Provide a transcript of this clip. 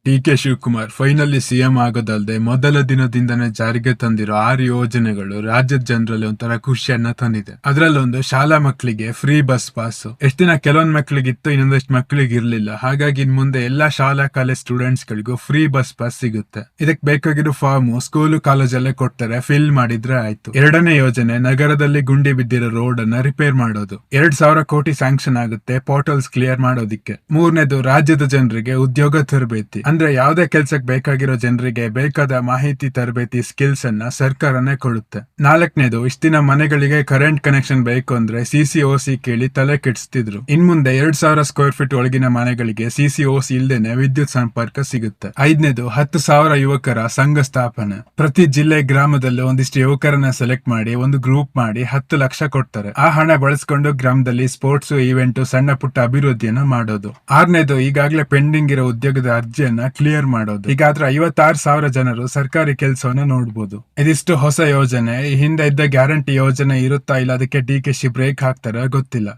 DK. Shivakumar finally CM ಆಗೋದಲ್ಲದೆ ಮೊದಲ ದಿನದಿಂದನೇ ಜಾರಿಗೆ ತಂದಿರೋ 6 ಯೋಜನೆಗಳು ರಾಜ್ಯದ ಜನರಲ್ಲಿ ಒಂಥರ ಖುಷಿಯನ್ನ ತಂದಿದೆ. ಅದ್ರಲ್ಲೊಂದು ಶಾಲಾ ಮಕ್ಕಳಿಗೆ ಫ್ರೀ ಬಸ್ ಪಾಸ್. ಎಷ್ಟ್ ದಿನ ಕೆಲವೊಂದ್ ಮಕ್ಳಿಗಿತ್ತು, ಇನ್ನೊಂದಷ್ಟು ಮಕ್ಳಿಗೆ ಇರ್ಲಿಲ್ಲ. ಹಾಗಾಗಿ ಇನ್ ಮುಂದೆ ಎಲ್ಲಾ ಶಾಲಾ ಕಾಲೇಜ್ ಸ್ಟೂಡೆಂಟ್ಸ್ ಗಳಿಗೂ ಫ್ರೀ ಬಸ್ ಪಾಸ್ ಸಿಗುತ್ತೆ. ಇದಕ್ ಬೇಕಾಗಿರೋ ಫಾರ್ಮ್ ಸ್ಕೂಲು ಕಾಲೇಜಲ್ಲೇ ಕೊಡ್ತಾರೆ, ಫಿಲ್ ಮಾಡಿದ್ರೆ ಆಯ್ತು. ಎರಡನೇ ಯೋಜನೆ ನಗರದಲ್ಲಿ ಗುಂಡಿ ಬಿದ್ದಿರೋ ರೋಡ್ ಅನ್ನ ರಿಪೇರ್ ಮಾಡೋದು. 2,000 ಕೋಟಿ ಸ್ಯಾಂಕ್ಷನ್ ಆಗುತ್ತೆ ಪೋರ್ಟಲ್ಸ್ ಕ್ಲಿಯರ್ ಮಾಡೋದಿಕ್ಕೆ. ಮೂರನೇದು ರಾಜ್ಯದ ಜನರಿಗೆ ಉದ್ಯೋಗ ತರಬೇತಿ. ಅಂದ್ರೆ ಯಾವ್ದೇ ಕೆಲ್ಸಕ್ಕೆ ಬೇಕಾಗಿರೋ ಜನರಿಗೆ ಬೇಕಾದ ಮಾಹಿತಿ, ತರಬೇತಿ, ಸ್ಕಿಲ್ಸ್ ಅನ್ನ ಸರ್ಕಾರನೇ ಕೊಡುತ್ತೆ. ನಾಲ್ಕನೇದು, ಇಷ್ಟ ದಿನ ಮನೆಗಳಿಗೆ ಕರೆಂಟ್ ಕನೆಕ್ಷನ್ ಬೇಕು ಅಂದ್ರೆ CCOC ಕೇಳಿ ತಲೆ ಕೆಡಿಸ್ತಿದ್ರು. ಇನ್ ಮುಂದೆ 2,000 ಸ್ಕ್ವೇರ್ ಫೀಟ್ ಒಳಗಿನ ಮನೆಗಳಿಗೆ CCOC ಇಲ್ದೇನೆ ವಿದ್ಯುತ್ ಸಂಪರ್ಕ ಸಿಗುತ್ತೆ. ಐದನೇದು, 10,000 ಯುವಕರ ಸಂಘ ಸ್ಥಾಪನೆ. ಪ್ರತಿ ಜಿಲ್ಲೆ ಗ್ರಾಮದಲ್ಲೂ ಒಂದಿಷ್ಟು ಯುವಕರನ್ನ ಸೆಲೆಕ್ಟ್ ಮಾಡಿ ಒಂದು ಗ್ರೂಪ್ ಮಾಡಿ 10 ಲಕ್ಷ ಕೊಡ್ತಾರೆ. ಆ ಹಣ ಬಳಸ್ಕೊಂಡು ಗ್ರಾಮದಲ್ಲಿ ಸ್ಪೋರ್ಟ್ಸ್ ಈವೆಂಟ್, ಸಣ್ಣ ಪುಟ್ಟ ಅಭಿವೃದ್ಧಿಯನ್ನ ಮಾಡೋದು. ಆರನೇದು, ಈಗಾಗಲೇ ಪೆಂಡಿಂಗ್ ಇರೋ ಉದ್ಯೋಗದ ಅರ್ಜಿಯನ್ನ ಕ್ಲಿಯರ್ ಮಾಡೋದು. ಈಗಾದ್ರೆ 56,000 ಜನರು ಸರ್ಕಾರಿ ಕೆಲಸವನ್ನ ನೋಡಬಹುದು. ಇದಿಷ್ಟು ಹೊಸ ಯೋಜನೆ. ಈ ಹಿಂದೆ ಇದ್ದ ಗ್ಯಾರಂಟಿ ಯೋಜನೆ ಇರುತ್ತಾ, ಇಲ್ಲ ಅದಕ್ಕೆ ಡಿ.ಕೆ. ಶಿ ಬ್ರೇಕ್ ಹಾಕ್ತಾರ ಗೊತ್ತಿಲ್ಲ.